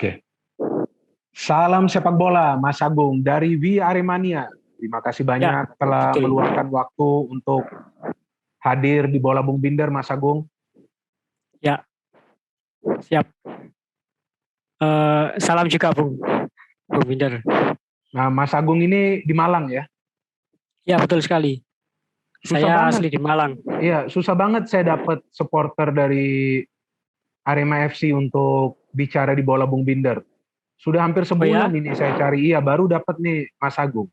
Oke. Salam sepak bola, Mas Agung dari We Aremania. Terima kasih banyak telah meluangkan waktu untuk hadir di Bola Bung Binder, Mas Agung. Ya, siap. Salam juga Bung Binder. Nah, Mas Agung ini di Malang ya? Ya, betul sekali. Saya asli di Malang. Iya, susah banget saya dapat supporter dari Arema FC untuk bicara di Bola Bung Binder. Sudah hampir sebulan ini saya cari, baru dapat nih Mas Agung.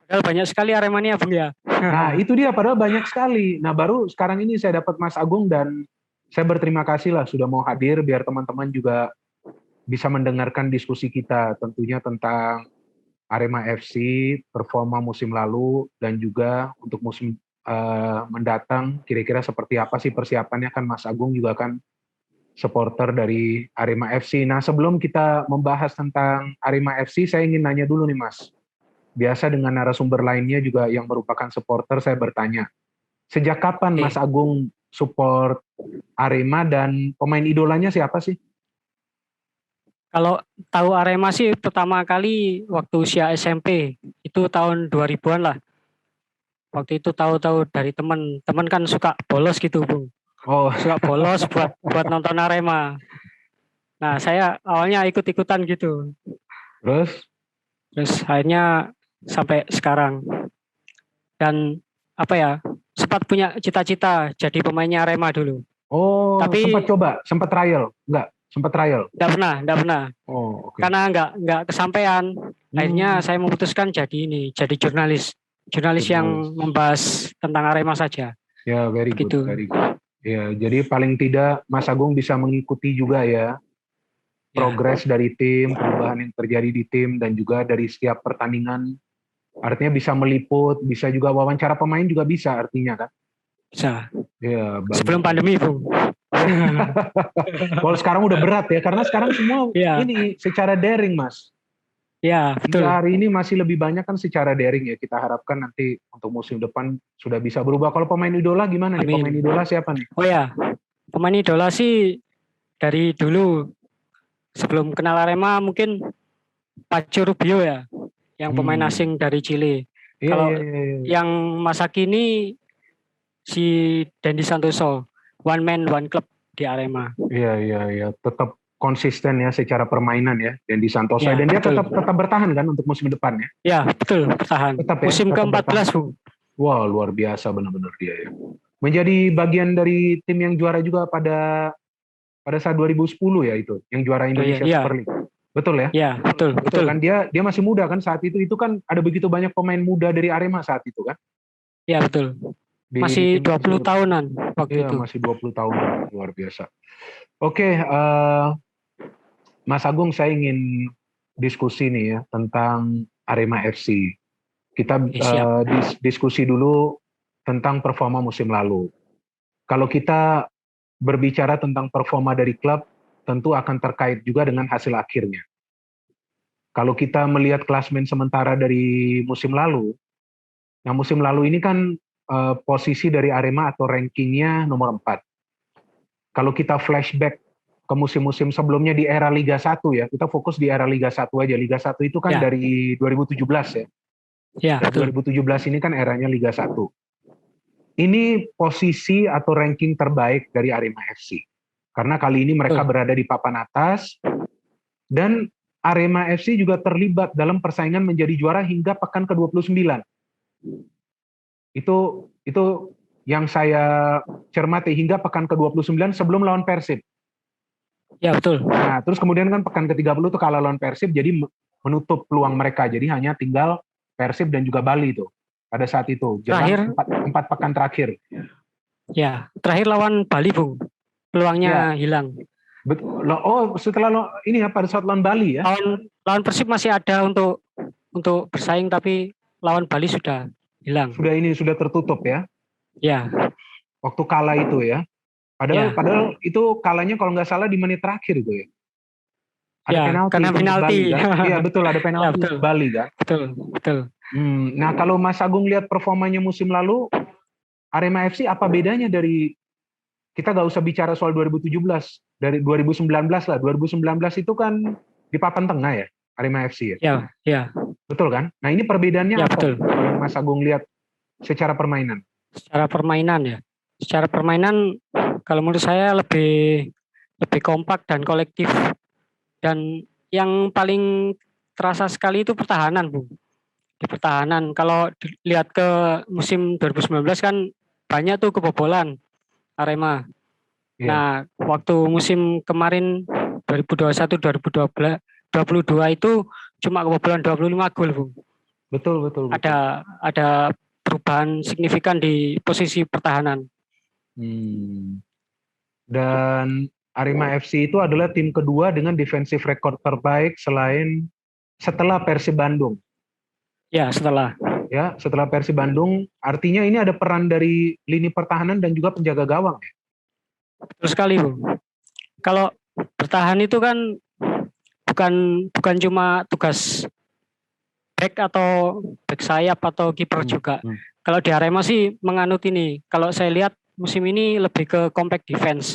Padahal banyak sekali Aremania Bung ya. Nah itu dia, padahal banyak sekali. Nah baru sekarang ini saya dapat Mas Agung dan saya berterima kasih lah sudah mau hadir biar teman-teman juga bisa mendengarkan diskusi kita tentunya tentang Arema FC, performa musim lalu dan juga untuk musim mendatang kira-kira seperti apa sih persiapannya, kan Mas Agung juga kan supporter dari Arema FC. Nah sebelum kita membahas tentang Arema FC, saya ingin nanya dulu nih Mas. Biasa dengan narasumber lainnya juga yang merupakan supporter, saya bertanya, sejak kapan Mas Agung support Arema dan pemain idolanya siapa sih? Kalau tahu Arema sih pertama kali waktu usia SMP, itu tahun 2000-an lah. Waktu itu tahu-tahu dari teman kan suka bolos gitu Bung. Oh. Suka bolos buat nonton Arema. Nah saya awalnya ikut-ikutan gitu. Terus akhirnya sampai sekarang. Dan sempat punya cita-cita jadi pemainnya Arema dulu. Oh, tapi sempat trial? Enggak, sempat trial? Enggak pernah. Oh, okay. Karena enggak kesampaian. Akhirnya saya memutuskan jadi jurnalis yang membahas tentang Arema saja. Ya, very good. Ya, jadi paling tidak Mas Agung bisa mengikuti juga ya progres dari tim, perubahan yang terjadi di tim dan juga dari setiap pertandingan. Artinya bisa meliput, bisa juga wawancara pemain juga bisa artinya kan? Bisa. Ya, sebelum pandemi Bung. Kalau sekarang udah berat ya, karena sekarang semua ini secara daring Mas. Ya, betul. Hingga hari ini masih lebih banyak kan secara daring ya. Kita harapkan nanti untuk musim depan sudah bisa berubah. Kalau pemain idola gimana nih? Pemain idola siapa nih? Oh ya, pemain idola sih dari dulu sebelum kenal Arema mungkin Paco Rubio ya, yang pemain asing dari Chile. Kalau yang masa kini si Dendi Santoso, one man one club di Arema. Iya, tetap konsisten ya secara permainan ya Dendi Santoso, dan dia tetap bertahan kan untuk musim depan ya. Ya betul, bertahan. Tetap musim ke-14 Bung. Wah luar biasa benar-benar dia ya. Menjadi bagian dari tim yang juara juga pada saat 2010 ya itu, yang juara Indonesia Super League. Betul ya? Iya, betul. Kan dia masih muda kan saat itu kan ada begitu banyak pemain muda dari Arema saat itu kan? Iya, betul. Masih 20 tahunan waktu itu. Masih 20 tahunan, luar biasa. Oke, Mas Agung, saya ingin diskusi nih ya tentang Arema FC. Kita diskusi dulu tentang performa musim lalu. Kalau kita berbicara tentang performa dari klub, tentu akan terkait juga dengan hasil akhirnya. Kalau kita melihat klasmen sementara dari musim lalu, nah musim lalu ini kan posisi dari Arema atau rankingnya nomor 4. Kalau kita flashback ke musim-musim sebelumnya di era Liga 1 ya, kita fokus di era Liga 1 aja. Liga 1 itu kan dari 2017 ya. Ya, betul. 2017 ini kan eranya Liga 1. Ini posisi atau ranking terbaik dari Arema FC. Karena kali ini mereka berada di papan atas, dan Arema FC juga terlibat dalam persaingan menjadi juara hingga pekan ke-29. Itu yang saya cermati hingga pekan ke-29 sebelum lawan Persib. Ya, betul. Nah, terus kemudian kan pekan ke-30 itu kalah lawan Persib, jadi menutup peluang mereka. Jadi hanya tinggal Persib dan juga Bali itu pada saat itu. Jelang 4 pekan terakhir. Ya, terakhir lawan Bali, Bung. Peluangnya hilang. Oh, setelah ini ya pada saat lawan Bali ya. Lawan Persib masih ada untuk bersaing, tapi lawan Bali sudah hilang. Sudah tertutup ya. Ya. Waktu kalah itu ya. Padahal itu kalahnya kalau nggak salah di menit terakhir itu ya. Ada penalti. Iya betul, ada penalti Bali kan. Betul. Nah kalau Mas Agung lihat performanya musim lalu, Arema FC apa bedanya dari, kita nggak usah bicara soal 2017, dari 2019 lah. 2019 itu kan di papan tengah ya, Arema FC ya. Ya, ya. Betul kan? Nah, ini perbedaannya Ya, apa betul. kalau yang Mas Agung lihat secara permainan? Secara permainan ya. Secara permainan kalau menurut saya lebih kompak dan kolektif. Dan yang paling terasa sekali itu pertahanan, Bu. Di pertahanan kalau dilihat ke musim 2019 kan banyak tuh kebobolan Arema. Iya. Nah, waktu musim kemarin 2021-2022 itu cuma kebobolan 25 gol, Bu. Betul. Ada perubahan signifikan di posisi pertahanan. Dan Arema FC itu adalah tim kedua dengan defensive record terbaik setelah Persib Bandung. Ya, setelah Persib Bandung, artinya ini ada peran dari lini pertahanan dan juga penjaga gawang ya. Betul sekali, Bu. Kalau bertahan itu kan bukan cuma tugas back atau back sayap atau kiper juga. Kalau di Arema sih menganut ini. Kalau saya lihat musim ini lebih ke compact defense.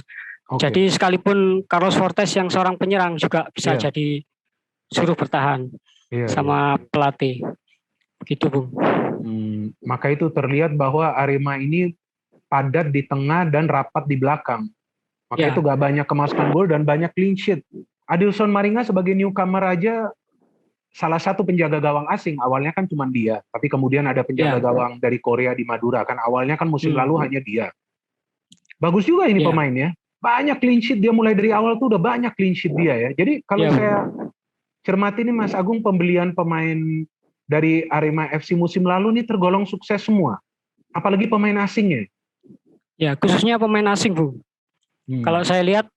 Okay. Jadi sekalipun Carlos Fortes yang seorang penyerang juga bisa jadi suruh bertahan sama pelatih. Begitu, Bung. Maka itu terlihat bahwa Arema ini padat di tengah dan rapat di belakang. Maka itu gak banyak kemasukan gol dan banyak clean sheet. Adilson Maringa sebagai newcomer aja salah satu penjaga gawang asing. Awalnya kan cuma dia, tapi kemudian ada penjaga gawang dari Korea di Madura. Kan awalnya kan musim lalu hanya dia. Bagus juga ini pemainnya. Banyak clean sheet dia mulai dari awal tuh udah banyak clean sheet dia ya. Jadi kalau saya cermati ini Mas Agung, pembelian pemain dari Arema FC musim lalu ini tergolong sukses semua. Apalagi pemain asingnya. Ya, khususnya pemain asing, Bu. Kalau saya lihat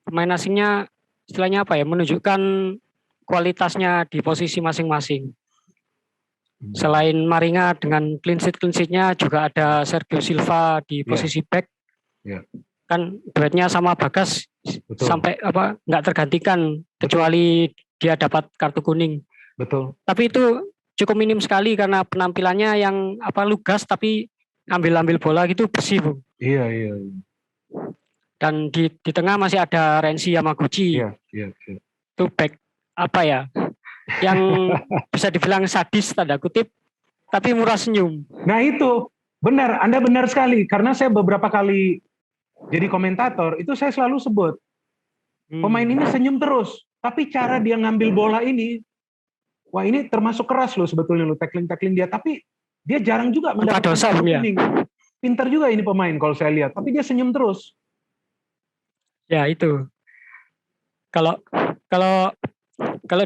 pemain asingnya istilahnya apa ya, menunjukkan kualitasnya di posisi masing-masing. Selain Maringa dengan clean sheet-nya juga ada Sergio Silva di posisi back. Kan duetnya sama Bagas. Betul. Sampai nggak tergantikan kecuali dia dapat kartu kuning. Betul. Tapi itu cukup minim sekali karena penampilannya yang lugas tapi ngambil bola gitu bersih, Bu. Iya. Dan di tengah masih ada Renzi Yamaguchi. Iya. Itu back yang bisa dibilang sadis tanda kutip, tapi murah senyum. Nah itu benar, Anda benar sekali. Karena saya beberapa kali jadi komentator itu saya selalu sebut pemain ini senyum terus, tapi cara dia ngambil bola ini, wah ini termasuk keras loh sebetulnya lo tackling dia, tapi dia jarang juga mendapatkan kartu kuning. Pintar juga ini pemain kalau saya lihat, tapi dia senyum terus. Ya itu. Kalau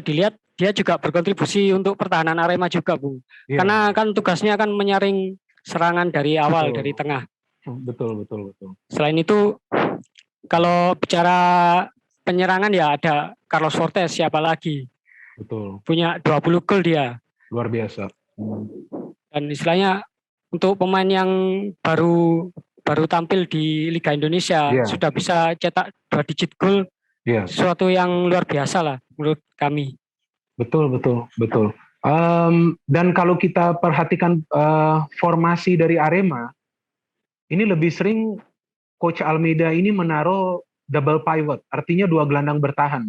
dilihat dia juga berkontribusi untuk pertahanan Arema juga, Bu. Karena kan tugasnya kan menyaring serangan dari awal, dari tengah. Betul. Selain itu kalau bicara penyerangan ya ada Carlos Fortes, siapa lagi? Betul. Punya 20 gol dia. Luar biasa. Dan istilahnya untuk pemain yang baru tampil di Liga Indonesia sudah bisa cetak 2 digit gol, sesuatu yang luar biasa lah menurut kami. Betul. Dan kalau kita perhatikan formasi dari Arema, ini lebih sering Coach Almeida ini menaruh double pivot, artinya 2 gelandang bertahan.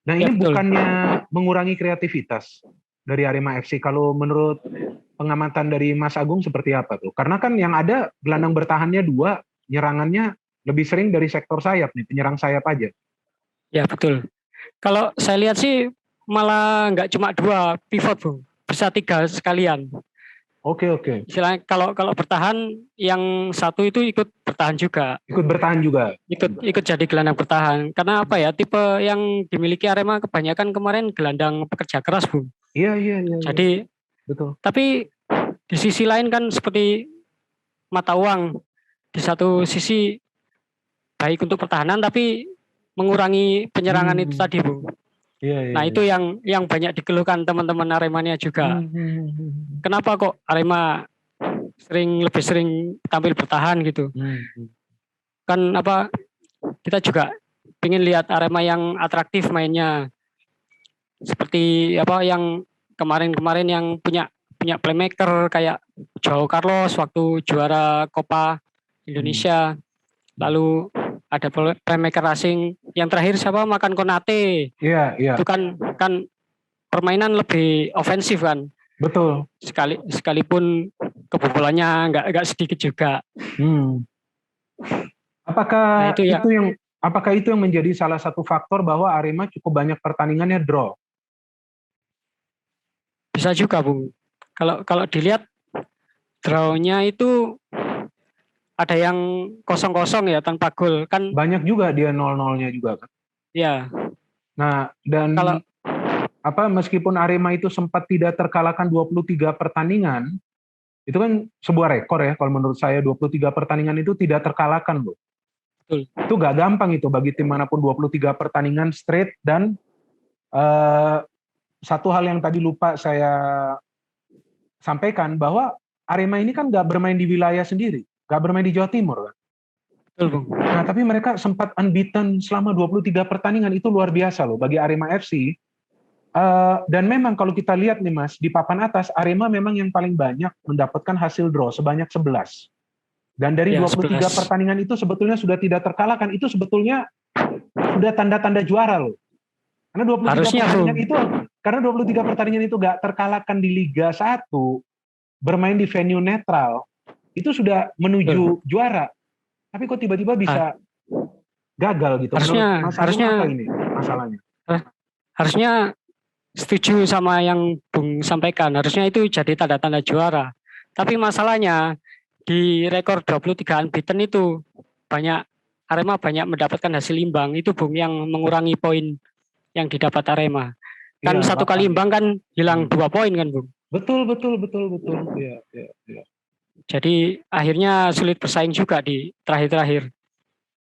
Nah ini bukannya mengurangi kreativitas dari Arema FC. Kalau menurut pengamatan dari Mas Agung seperti apa tuh? Karena kan yang ada gelandang bertahannya 2, nyerangannya lebih sering dari sektor sayap nih, penyerang sayap aja. Ya betul. Kalau saya lihat sih malah nggak cuma 2 pivot, Bu. Bisa 3 sekalian. Oke. Istilahnya kalau bertahan yang satu itu ikut bertahan juga. Ikut jadi gelandang bertahan. Karena tipe yang dimiliki Arema kebanyakan kemarin gelandang pekerja keras, Bu. Iya. Jadi betul. Tapi di sisi lain kan seperti mata uang, di satu sisi baik untuk pertahanan tapi mengurangi penyerangan itu tadi, Bu. Iya. Nah itu yang banyak dikeluhkan teman-teman Aremania juga. Kenapa kok Arema lebih sering tampil bertahan gitu? Kan kita juga pengen lihat Arema yang atraktif mainnya, seperti yang kemarin yang punya playmaker kayak Joao Carlos waktu juara Copa Indonesia, lalu ada playmaker asing. Yang terakhir siapa? Makan Konate. Iya, iya. Itu kan permainan lebih ofensif kan. Betul. Sekalipun kebobolannya nggak sedikit juga. Apakah apakah itu yang menjadi salah satu faktor bahwa Arema cukup banyak pertandingannya draw? Bisa juga, Bung. Kalau dilihat draw-nya itu ada yang kosong-kosong ya tanpa gol kan. Banyak juga dia 0-0-nya juga kan. Ya. Nah, dan meskipun Arema itu sempat tidak terkalahkan 23 pertandingan, itu kan sebuah rekor ya kalau menurut saya. 23 pertandingan itu tidak terkalahkan, Bu. Betul. Itu gak gampang itu bagi tim manapun 23 pertandingan straight. Dan satu hal yang tadi lupa saya sampaikan, bahwa Arema ini kan gak bermain di wilayah sendiri, gak bermain di Jawa Timur kan. Betul, Bung. Nah, tapi mereka sempat unbeaten selama 23 pertandingan. Itu luar biasa loh bagi Arema FC. Dan memang kalau kita lihat nih Mas, di papan atas Arema memang yang paling banyak mendapatkan hasil draw sebanyak 11. Dan dari 23 pertandingan itu sebetulnya sudah tidak terkalahkan. Itu sebetulnya sudah tanda-tanda juara loh. Karena 23 pertandingan itu gak terkalahkan di Liga 1, bermain di venue netral, itu sudah menuju juara. Tapi kok tiba-tiba bisa gagal gitu? Harusnya apa ini masalahnya? Harusnya setuju sama yang Bung sampaikan. Harusnya itu jadi tanda-tanda juara. Tapi masalahnya di rekor 23 unbeaten itu Arema banyak mendapatkan hasil imbang. Itu Bung yang mengurangi poin yang didapat Arema. Kan ya, satu kali imbang kan hilang 2 poin kan, Bung? Betul. Iya. Jadi akhirnya sulit bersaing juga di terakhir-terakhir.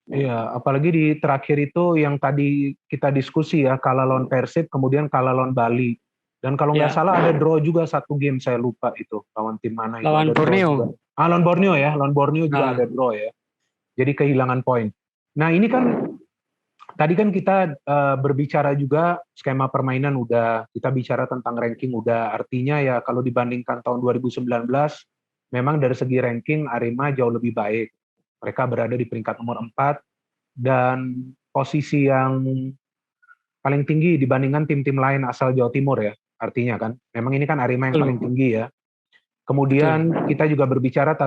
Iya, apalagi di terakhir itu yang tadi kita diskusi ya, kalah lawan Persib, kemudian kalah lawan Bali. Dan kalau nggak salah ada draw juga satu game, saya lupa itu lawan tim mana itu. Lawan Borneo. Lawan Borneo ya, lawan Borneo juga ada draw ya. Jadi kehilangan poin. Nah ini kan tadi kan kita berbicara juga skema permainan udah, kita bicara tentang ranking udah. Artinya ya kalau dibandingkan tahun 2019, memang dari segi ranking Arema jauh lebih baik. Mereka berada di peringkat nomor 4 dan posisi yang paling tinggi dibandingkan tim-tim lain asal Jawa Timur ya. Artinya kan, memang ini kan Arema yang paling tinggi ya. Kemudian kita juga berbicara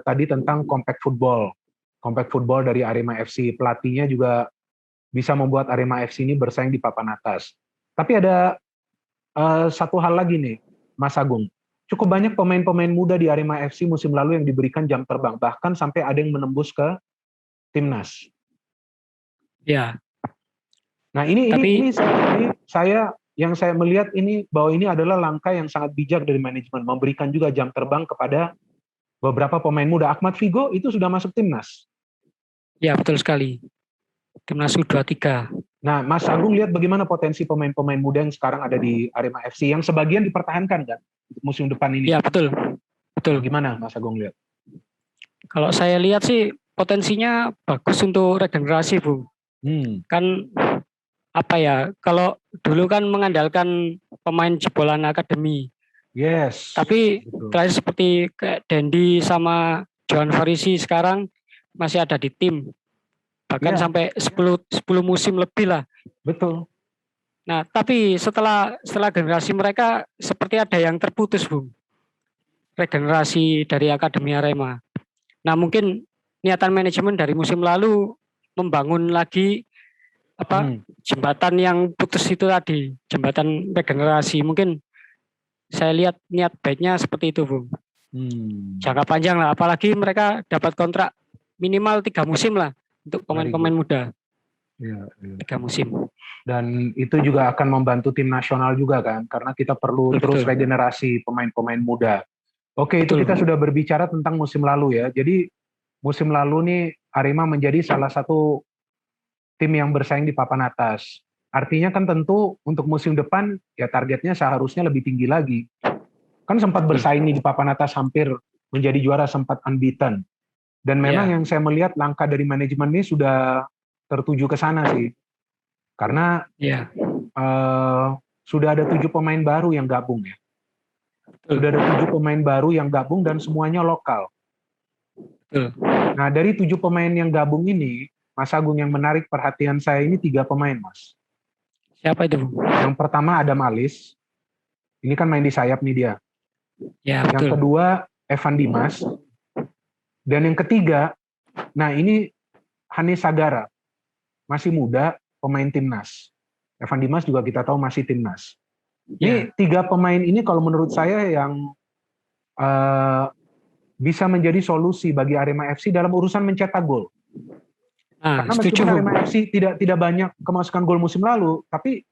tadi tentang compact football dari Arema FC. Pelatihnya juga bisa membuat Arema FC ini bersaing di papan atas. Tapi ada satu hal lagi nih, Mas Agung. Cukup banyak pemain-pemain muda di Arema FC musim lalu yang diberikan jam terbang, bahkan sampai ada yang menembus ke timnas. Ya. Nah ini saya melihat ini bahwa ini adalah langkah yang sangat bijak dari manajemen, memberikan juga jam terbang kepada beberapa pemain muda. Ahmad Figo itu sudah masuk timnas. Ya betul sekali. Timnas U23. Nah, Mas Agung lihat bagaimana potensi pemain-pemain muda yang sekarang ada di Arema FC, yang sebagian dipertahankan kan musim depan ini. Ya betul. Gimana Mas Agung lihat? Kalau saya lihat sih potensinya bagus untuk regenerasi, Bu. Kan kalau dulu kan mengandalkan pemain jebolan akademi. Yes. Tapi terakhir seperti kayak Dendi sama Johan Farisi sekarang masih ada di tim. Bahkan sampai 10 musim lebih lah. Betul. Nah, tapi setelah generasi mereka seperti ada yang terputus, Bung. Regenerasi dari Akademi Arema. Nah, mungkin niatan manajemen dari musim lalu membangun lagi jembatan yang putus itu tadi, jembatan regenerasi. Mungkin saya lihat niat baiknya seperti itu, Bung. Jangka panjang lah, apalagi mereka dapat kontrak minimal 3 musim lah untuk pemain-pemain muda. 3 musim. Dan itu juga akan membantu tim nasional juga kan, karena kita perlu terus regenerasi pemain-pemain muda. Oke, itu kita sudah berbicara tentang musim lalu ya. Jadi musim lalu nih Arema menjadi salah satu tim yang bersaing di papan atas. Artinya kan tentu untuk musim depan ya targetnya seharusnya lebih tinggi lagi. Kan sempat bersaing di papan atas, hampir menjadi juara, sempat unbeaten. Dan memang yang saya melihat langkah dari manajemen ini sudah tertuju ke sana sih. Karena sudah ada 7 pemain baru yang gabung ya. Sudah ada 7 pemain baru yang gabung dan semuanya lokal. Nah dari 7 pemain yang gabung ini, Mas Agung, yang menarik perhatian saya ini 3 pemain, Mas. Siapa itu? Yang pertama Adam Alis. Ini kan main di sayap nih dia. Ya, betul. Yang kedua Evan Dimas. Dan yang ketiga, nah ini Hanis Sagara. Masih muda, pemain timnas. Evan Dimas juga kita tahu masih timnas. Ini 3 pemain ini kalau menurut saya yang bisa menjadi solusi bagi Arema FC dalam urusan mencetak gol. Karena meskipun Arema FC tidak banyak kemasukan gol musim lalu, tapi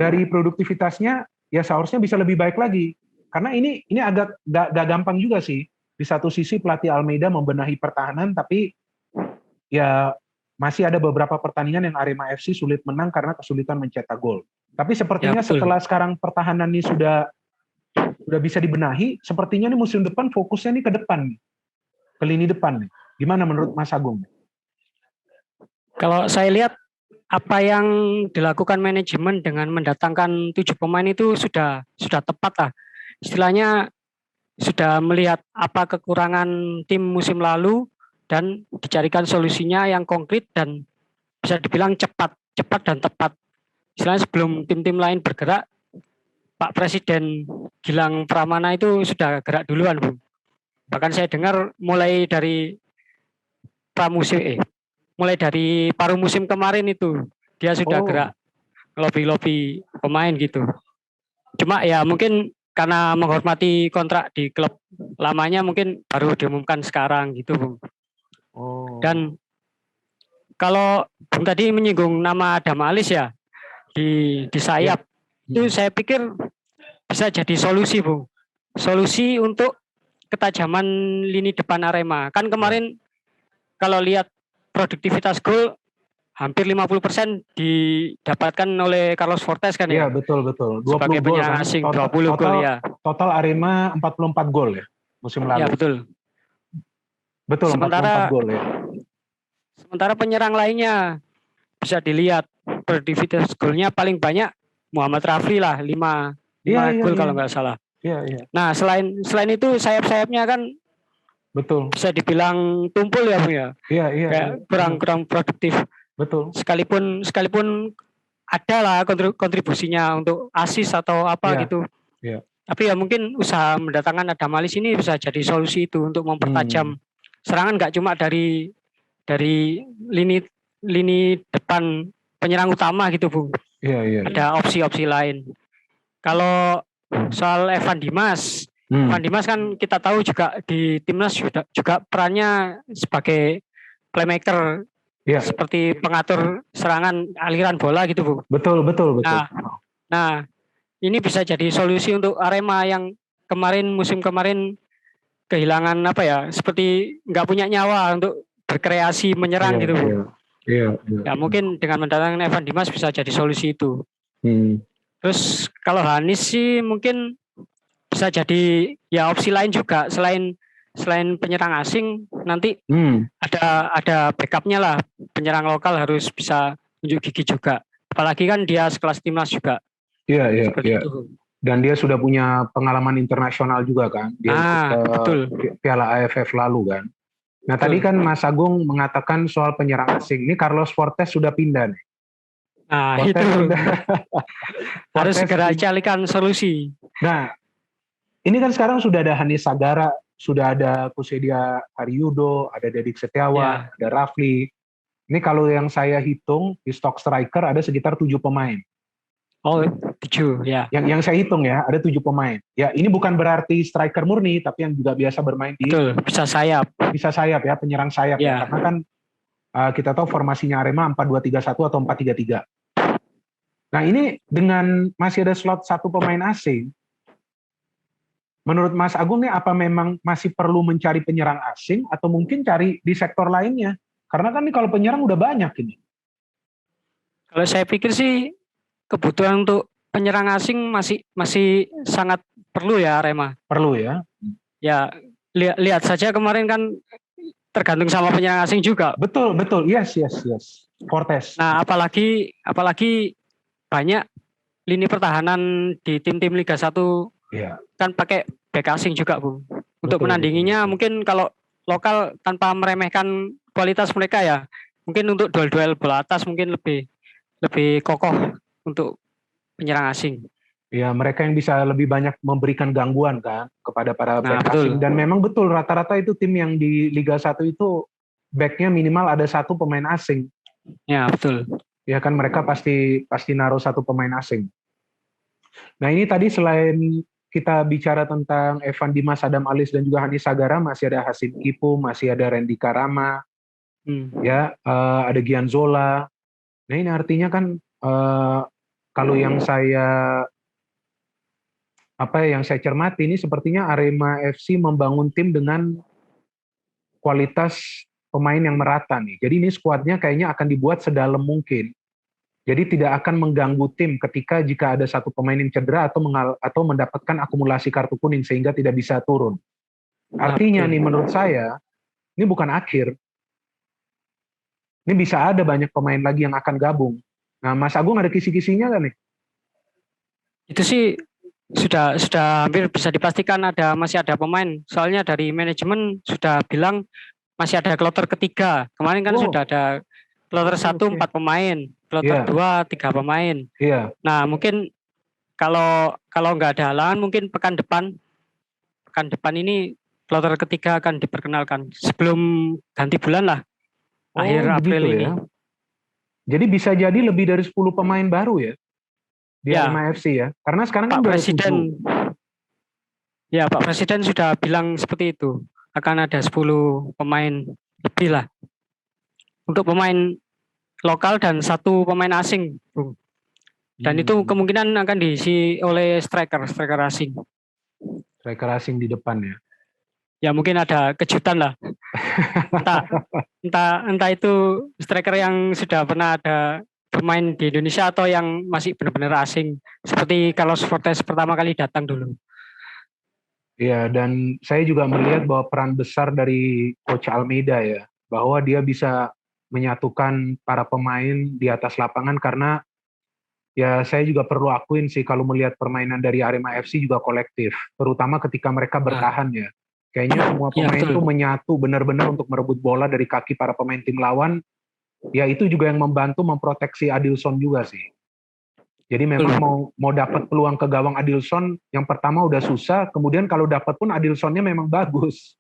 dari produktivitasnya ya seharusnya bisa lebih baik lagi. Karena ini agak gak gampang juga sih. Di satu sisi pelatih Almeida membenahi pertahanan, tapi ya masih ada beberapa pertandingan yang Arema FC sulit menang karena kesulitan mencetak gol. Tapi sepertinya setelah sekarang pertahanan ini sudah bisa dibenahi, sepertinya nih musim depan fokusnya nih ke depan nih. Ke lini depan nih. Gimana menurut Mas Agung? Kalau saya lihat apa yang dilakukan manajemen dengan mendatangkan 7 pemain itu sudah tepat lah. Istilahnya sudah melihat apa kekurangan tim musim lalu dan dicarikan solusinya yang konkret dan bisa dibilang cepat dan tepat. Istilahnya sebelum tim-tim lain bergerak, Pak Presiden Gilang Pramana itu sudah gerak duluan, Bu. Bahkan saya dengar mulai dari paruh musim kemarin itu dia sudah gerak lobby pemain gitu. Cuma ya mungkin karena menghormati kontrak di klub lamanya mungkin baru diumumkan sekarang gitu, Bung. Dan kalau Bung tadi menyinggung nama Adam Alis ya di sayap, itu saya pikir bisa jadi solusi, Bung. Solusi untuk ketajaman lini depan Arema. Kan kemarin kalau lihat produktivitas gol hampir 50% didapatkan oleh Carlos Fortes kan ya? Iya, betul. 20 sebagai gol penyerang kan. asing, 20 gol ya. Total Arema 44 gol ya musim lalu. Ya, betul. Betul, 44 gol ya. Sementara penyerang lainnya bisa dilihat produktivitas golnya paling banyak Muhammad Rafli lah, 5 gol kalau nggak salah. Iya. Nah, selain itu sayap-sayapnya kan betul. Bisa dibilang tumpul ya, Bung ya. Iya. Kayak kurang produktif. Betul. Sekalipun ada lah kontribusinya untuk assist atau apa gitu. Iya. Tapi ya mungkin usaha mendatangkan Adam Alis ini bisa jadi solusi itu untuk mempertajam serangan, nggak cuma dari lini depan penyerang utama gitu, Bung. Iya. Ada opsi-opsi lain. Kalau soal Evan Dimas kan kita tahu juga di timnas juga perannya sebagai playmaker, seperti pengatur serangan aliran bola gitu, Bu. Betul. Nah, ini bisa jadi solusi untuk Arema yang musim kemarin kehilangan seperti nggak punya nyawa untuk berkreasi menyerang gitu, Bu. Iya. Ya mungkin dengan mendatangkan Evan Dimas bisa jadi solusi itu. Terus kalau Hanis sih mungkin bisa jadi ya opsi lain juga selain penyerang asing nanti ada backupnya lah, penyerang lokal harus bisa unjuk gigi juga, apalagi kan dia sekelas timnas juga. Iya. Dan dia sudah punya pengalaman internasional juga kan, dia betul. Piala AFF lalu kan. Nah betul. Tadi kan Mas Agung mengatakan soal penyerang asing, ini Carlos Fortes sudah pindah nih. Nah itu harus segera carikan solusi. Nah ini kan sekarang sudah ada Hanis Sagara, sudah ada Kusedia Haryudo, ada Dedik Setiawan, ada Rafli. Ini kalau yang saya hitung di stock striker ada sekitar 7 pemain. Oh, 7 ya. Yang saya hitung ya, ada 7 pemain. Ya, ini bukan berarti striker murni, tapi yang juga biasa bermain di bisa sayap. Bisa sayap ya, penyerang sayap ya. Karena kan kita tahu formasinya Arema 4-2-3-1 atau 4-3-3. Nah, ini dengan masih ada slot 1 pemain asing, menurut Mas Agung nih apa memang masih perlu mencari penyerang asing atau mungkin cari di sektor lainnya? Karena kan nih kalau penyerang udah banyak ini. Kalau saya pikir sih kebutuhan untuk penyerang asing masih sangat perlu ya Arema. Perlu ya. Ya, lihat saja kemarin kan tergantung sama penyerang asing juga. Betul. Yes. Fortes. Nah, apalagi banyak lini pertahanan di tim-tim Liga 1 kan pakai back asing juga, Bu. Untuk menandinginya mungkin kalau lokal tanpa meremehkan kualitas mereka ya. Mungkin untuk duel-duel bola atas mungkin lebih kokoh untuk penyerang asing. Ya, mereka yang bisa lebih banyak memberikan gangguan kan kepada para Nah, back asing. Dan memang betul rata-rata itu tim yang di Liga 1 itu backnya minimal ada satu pemain asing. Ya, betul. Ya kan mereka pasti naruh satu pemain asing. Nah, ini tadi selain kita bicara tentang Evan Dimas, Adam Alis dan juga Hani Sagara, masih ada Hasim Kipu, masih ada Randy Karama, ya, ada Gianzola. Nah, ini artinya kan kalau yang saya cermati ini sepertinya Arema FC membangun tim dengan kualitas pemain yang merata nih. Jadi ini skuadnya kayaknya akan dibuat sedalam mungkin. Jadi tidak akan mengganggu tim ketika jika ada satu pemain yang cedera atau mendapatkan akumulasi kartu kuning sehingga tidak bisa turun. Artinya nih menurut saya ini bukan akhir. Ini bisa ada banyak pemain lagi yang akan gabung. Nah, Mas Agung ada kisi-kisinya nggak nih? Itu sih sudah hampir bisa dipastikan masih ada pemain. Soalnya dari manajemen sudah bilang masih ada kloter ketiga. Kemarin kan sudah ada kloter 1 4 pemain, kloter 2 3 pemain. Nah, mungkin kalau nggak ada halangan mungkin pekan depan ini kloter ketiga akan diperkenalkan sebelum ganti bulan lah. Akhir April ini. Ya. Jadi bisa jadi lebih dari 10 pemain baru ya di Arema FC ya. Karena sekarang kan Presiden ya Pak Presiden sudah bilang seperti itu. Akan ada 10 pemain lebih lah. Untuk pemain lokal dan 1 pemain asing, Bung. Dan itu kemungkinan akan diisi oleh striker asing. Striker asing di depan ya. Ya mungkin ada kejutan lah. entah itu striker yang sudah pernah ada bermain di Indonesia atau yang masih benar-benar asing. Seperti Carlos Fortes pertama kali datang dulu. Iya, dan saya juga melihat bahwa peran besar dari Coach Almeida ya, bahwa dia bisa menyatukan para pemain di atas lapangan karena ya saya juga perlu akuin sih kalau melihat permainan dari Arema FC juga kolektif, terutama ketika mereka bertahan ya. Kayaknya semua pemain itu menyatu benar-benar untuk merebut bola dari kaki para pemain tim lawan. Ya itu juga yang membantu memproteksi Adilson juga sih. Jadi memang mau dapat peluang ke gawang Adilson, yang pertama udah susah, kemudian kalau dapat pun Adilsonnya memang bagus.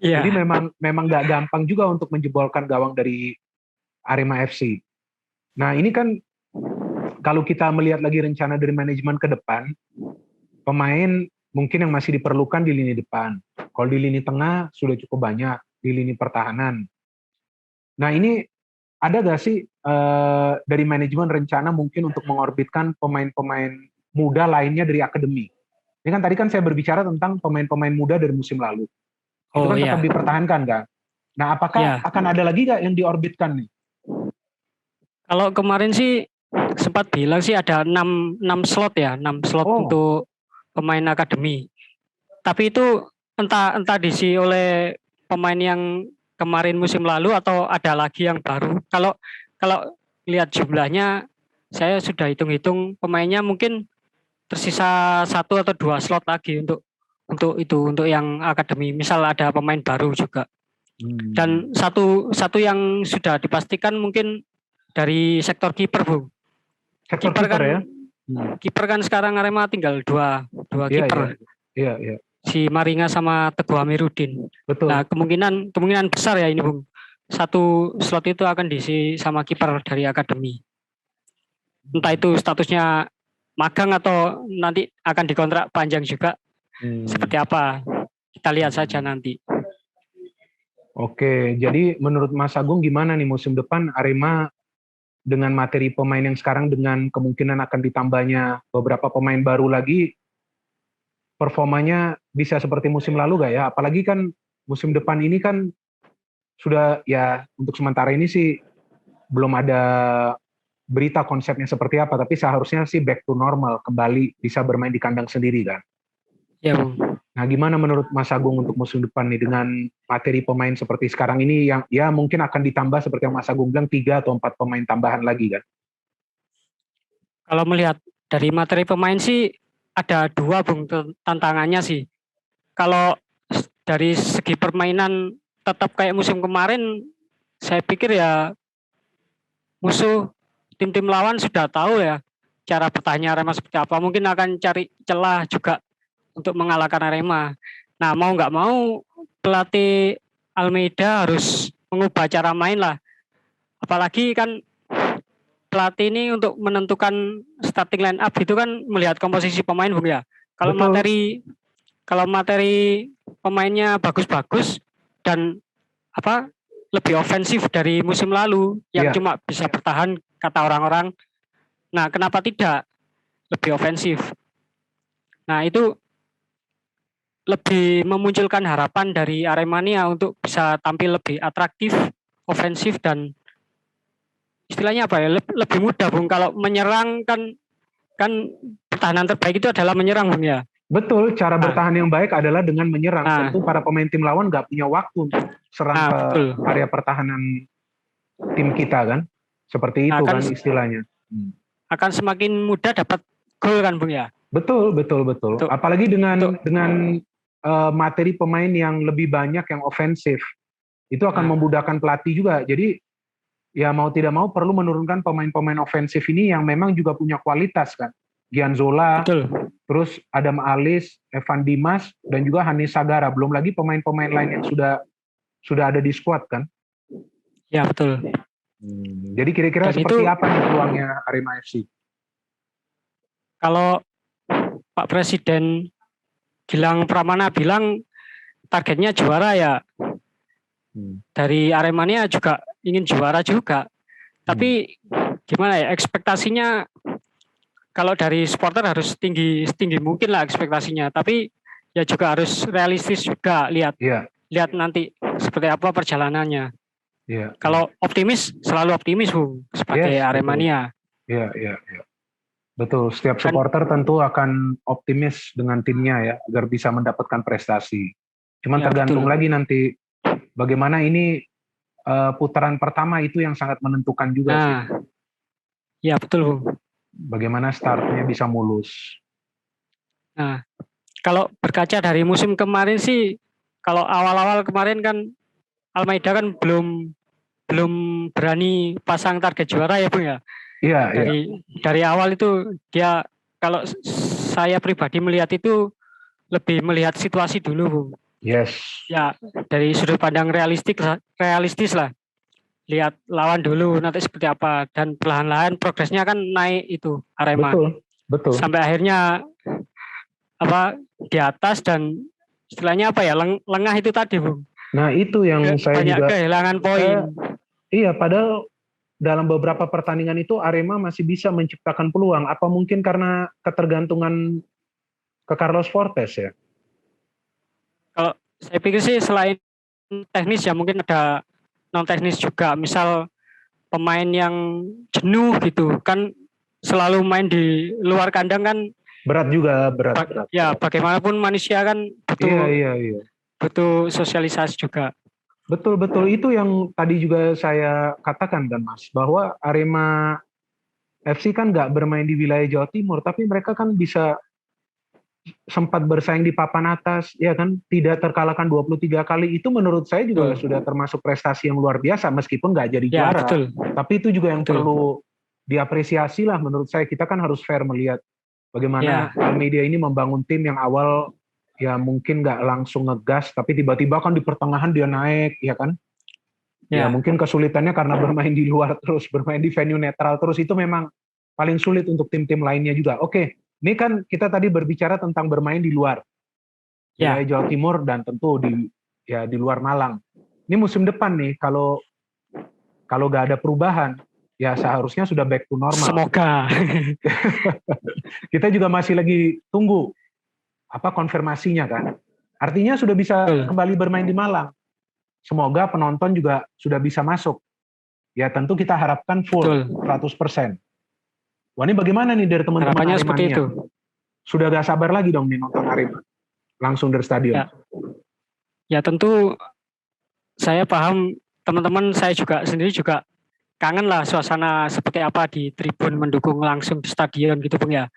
Jadi memang nggak gampang juga untuk menjebolkan gawang dari Arema FC. Nah ini kan kalau kita melihat lagi rencana dari manajemen ke depan, pemain mungkin yang masih diperlukan di lini depan. Kalau di lini tengah sudah cukup banyak, di lini pertahanan. Nah ini ada nggak sih dari manajemen rencana mungkin untuk mengorbitkan pemain-pemain muda lainnya dari akademi? Ini kan tadi kan saya berbicara tentang pemain-pemain muda dari musim lalu. Itu kan tetap dipertahankan kan? Nah apakah akan ada lagi nggak yang diorbitkan nih? Kalau kemarin sih sempat bilang sih ada 6 slot ya, 6 slot untuk pemain akademi. Tapi itu entah diisi oleh pemain yang kemarin musim lalu atau ada lagi yang baru. Kalau lihat jumlahnya, saya sudah hitung-hitung pemainnya mungkin tersisa 1 atau 2 slot lagi untuk yang akademi. Misal ada pemain baru juga. Dan satu yang sudah dipastikan mungkin dari sektor kiper, Bu. Kiper kan ya. Kiper kan sekarang Arema tinggal dua kiper. Iya. Si Maringa sama Teguh Amiruddin. Betul. Nah, kemungkinan besar ya ini, Bung. 1 slot itu akan diisi sama kiper dari akademi. Entah itu statusnya magang atau nanti akan dikontrak panjang juga. Seperti apa? Kita lihat saja nanti. Oke, jadi menurut Mas Agung gimana nih musim depan Arema dengan materi pemain yang sekarang dengan kemungkinan akan ditambahnya beberapa pemain baru lagi, performanya bisa seperti musim lalu gak ya? Apalagi kan musim depan ini kan sudah ya untuk sementara ini sih belum ada berita konsepnya seperti apa, tapi seharusnya sih back to normal, kembali bisa bermain di kandang sendiri kan? Ya, Bung. Nah, gimana menurut Mas Agung untuk musim depan nih dengan materi pemain seperti sekarang ini yang ya mungkin akan ditambah seperti yang Mas Agung bilang 3 atau 4 pemain tambahan lagi kan? Kalau melihat dari materi pemain sih ada 2, Bung, tantangannya sih. Kalau dari segi permainan tetap kayak musim kemarin saya pikir ya musuh tim-tim lawan sudah tahu ya cara bertahannya Arema seperti apa. Mungkin akan cari celah juga untuk mengalahkan Arema. Nah, mau nggak mau pelatih Almeida harus mengubah cara main lah. Apalagi kan pelatih ini untuk menentukan starting line up itu kan melihat komposisi pemain, Bung ya. Kalau materi pemainnya bagus-bagus dan lebih ofensif dari musim lalu yang cuma bisa bertahan kata orang-orang. Nah, kenapa tidak lebih ofensif? Nah, itu lebih memunculkan harapan dari Aremania untuk bisa tampil lebih atraktif, ofensif dan istilahnya apa ya? Lebih mudah, Bung. Kalau menyerang kan pertahanan terbaik itu adalah menyerang, Bung ya. Betul, cara bertahan yang baik adalah dengan menyerang. Tentu para pemain tim lawan nggak punya waktu untuk serang ke area pertahanan tim kita kan. Seperti itu kan istilahnya. Akan semakin mudah dapat gol kan, Bung ya. Betul. Apalagi dengan materi pemain yang lebih banyak yang ofensif. Itu akan memudahkan pelatih juga. Jadi ya mau tidak mau perlu menurunkan pemain-pemain ofensif ini yang memang juga punya kualitas kan. Gianzola, terus Adam Alis, Evan Dimas, dan juga Hanis Sagara. Belum lagi pemain-pemain lain yang sudah ada di skuad kan? Ya betul. Jadi kira-kira seperti apa nih peluangnya Arema FC? Kalau Pak Presiden Gilang Pramana bilang targetnya juara ya, dari Aremania juga ingin juara juga. Tapi gimana ya, ekspektasinya kalau dari supporter harus tinggi mungkin lah ekspektasinya. Tapi ya juga harus realistis juga, lihat nanti seperti apa perjalanannya. Kalau optimis, selalu optimis Bung, sebagai Aremania. Iya. Betul, setiap supporter tentu akan optimis dengan timnya ya, agar bisa mendapatkan prestasi. Cuman tergantung lagi nanti bagaimana ini putaran pertama itu yang sangat menentukan juga sih. Iya betul Bung. Bagaimana startnya bisa mulus. Nah, kalau berkaca dari musim kemarin sih, kalau awal-awal kemarin kan Almeida kan belum berani pasang target juara ya Bung ya. Iya. Dari awal itu dia, kalau saya pribadi melihat itu lebih melihat situasi dulu Bung. Yes. Ya dari sudut pandang realistis lah. Lihat lawan dulu nanti seperti apa, dan perlahan-lahan progresnya kan naik itu Arema. Betul. Sampai akhirnya di atas dan istilahnya lengah itu tadi Bung. Nah itu yang saya banyak juga kehilangan poin. Iya, padahal dalam beberapa pertandingan itu Arema masih bisa menciptakan peluang. Apa mungkin karena ketergantungan ke Carlos Fortes ya? Kalau saya pikir sih selain teknis ya mungkin ada non teknis juga. Misal pemain yang jenuh gitu kan, selalu main di luar kandang kan berat juga. Ya bagaimanapun manusia kan butuh butuh sosialisasi juga. Betul, itu yang tadi juga saya katakan kan Mas, bahwa Arema FC kan nggak bermain di wilayah Jawa Timur, tapi mereka kan bisa sempat bersaing di papan atas, ya kan, tidak terkalahkan 23 kali. Itu menurut saya juga sudah termasuk prestasi yang luar biasa, meskipun nggak jadi juara. Tapi itu juga yang perlu diapresiasi lah menurut saya. Kita kan harus fair melihat bagaimana Almeida ini membangun tim yang awal ya mungkin nggak langsung ngegas, tapi tiba-tiba kan di pertengahan dia naik, ya kan? Ya mungkin kesulitannya karena bermain di luar terus, bermain di venue netral terus, itu memang paling sulit untuk tim-tim lainnya juga. Oke, ini kan kita tadi berbicara tentang bermain di luar wilayah Jawa Timur dan tentu di luar Malang. Ini musim depan nih, kalau nggak ada perubahan, ya seharusnya sudah back to normal. Semoga. Kita juga masih lagi tunggu konfirmasinya kan. Artinya sudah bisa kembali bermain di Malang. Semoga penonton juga sudah bisa masuk. Ya tentu kita harapkan full 100%. Wah, ini bagaimana nih dari teman-teman Aremania? Seperti itu. Sudah gak sabar lagi dong nih nonton Arema langsung dari stadion. Ya tentu saya paham, teman-teman saya juga sendiri juga kangen lah suasana seperti apa di tribun mendukung langsung di stadion gitu Bung ya.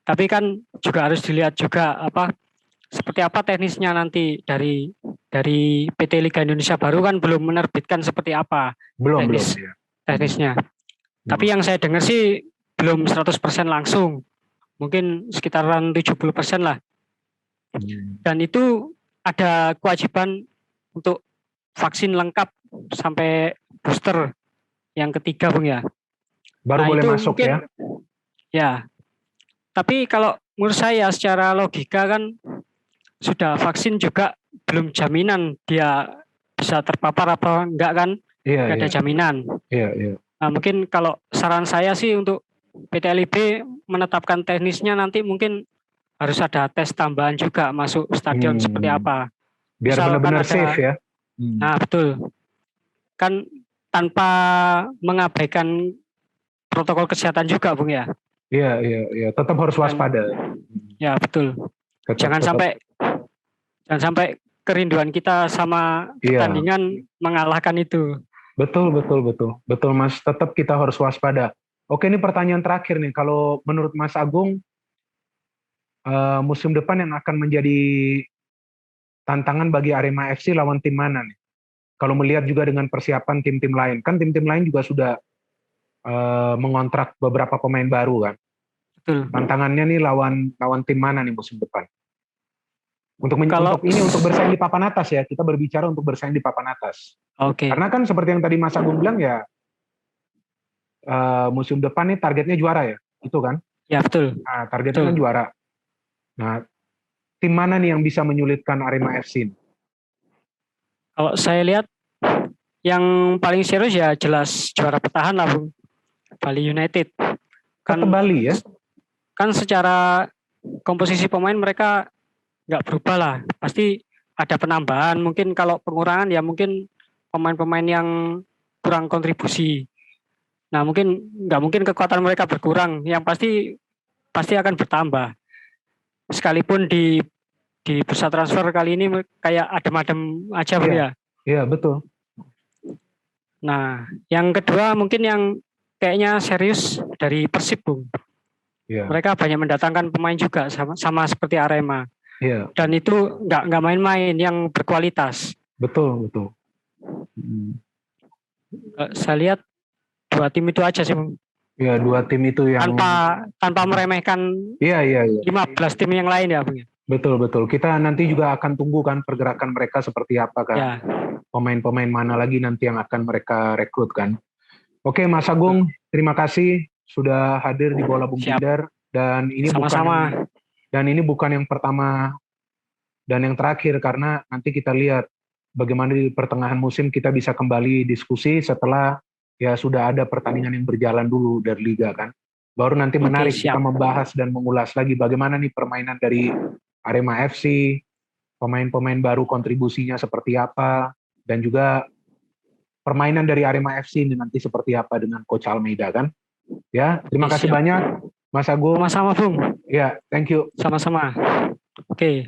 Tapi kan juga harus dilihat juga seperti apa teknisnya nanti dari PT Liga Indonesia baru kan belum menerbitkan seperti apa Belum ya. Teknisnya. Tapi Hmm. yang saya dengar sih belum 100% langsung. Mungkin sekitaran 70% lah. Dan itu ada kewajiban untuk vaksin lengkap sampai booster yang ketiga, Bung ya. Baru boleh masuk mungkin, ya? Ya. Tapi kalau menurut saya secara logika kan sudah vaksin juga belum jaminan dia bisa terpapar apa enggak kan? Iya, ada jaminan. Iya. Nah, mungkin kalau saran saya sih untuk PT LIB menetapkan teknisnya nanti mungkin harus ada tes tambahan juga masuk stadion seperti apa. Biar benar-benar safe ya. Nah, betul. Kan tanpa mengabaikan protokol kesehatan juga, Bung ya. Iya. Tetap harus waspada. Ya, betul. Jangan sampai kerinduan kita sama pertandingan mengalahkan itu. Betul Mas, tetap kita harus waspada. Oke, ini pertanyaan terakhir nih, kalau menurut Mas Agung musim depan yang akan menjadi tantangan bagi Arema FC lawan tim mana nih? Kalau melihat juga dengan persiapan tim-tim lain, kan tim-tim lain juga sudah mengontrak beberapa pemain baru kan. Betul. Tantangannya nih lawan tim mana nih musim depan? Untuk bersaing di papan atas ya, kita berbicara untuk bersaing di papan atas. Oke. Karena kan seperti yang tadi Mas Agung bilang ya, musim depan nih targetnya juara ya, itu kan? Ya betul. Nah, targetnya kan juara. Nah, tim mana nih yang bisa menyulitkan Arema FC? Kalau saya lihat yang paling serius ya jelas juara bertahan lah, Bung. Bali United. Kan Bali ya? Kan secara komposisi pemain mereka nggak berubah lah. Pasti ada penambahan. Mungkin kalau pengurangan ya mungkin pemain-pemain yang kurang kontribusi. Nah nggak mungkin kekuatan mereka berkurang. Yang pasti akan bertambah. Sekalipun di bursa transfer kali ini kayak adem-adem aja, Bung ya. Iya, betul. Nah, yang kedua mungkin yang kayaknya serius dari Persib, Bung. Yeah. Mereka banyak mendatangkan pemain juga sama seperti Arema. Yeah. Dan itu nggak main-main, yang berkualitas. Betul. Saya lihat dua tim itu aja sih, Bung. Ya, dua tim itu yang tanpa meremehkan 15 tim yang lain ya, Bung. Betul. Kita nanti juga akan tunggu kan pergerakan mereka seperti apa kan. Ya. Pemain-pemain mana lagi nanti yang akan mereka rekrut kan. Oke, Mas Agung, terima kasih sudah hadir di Bola Bung Binder, dan ini bukan yang pertama dan yang terakhir, karena nanti kita lihat bagaimana di pertengahan musim kita bisa kembali diskusi setelah ya sudah ada pertandingan yang berjalan dulu dari liga kan. Baru nanti menarik kita membahas dan mengulas lagi bagaimana nih permainan dari Arema FC, pemain-pemain baru kontribusinya seperti apa, dan juga permainan dari Arema FC ini nanti seperti apa dengan Coach Almeida kan. Ya, terima kasih banyak Mas Agung. Sama-sama, Bung. Ya, thank you. Sama-sama. Oke.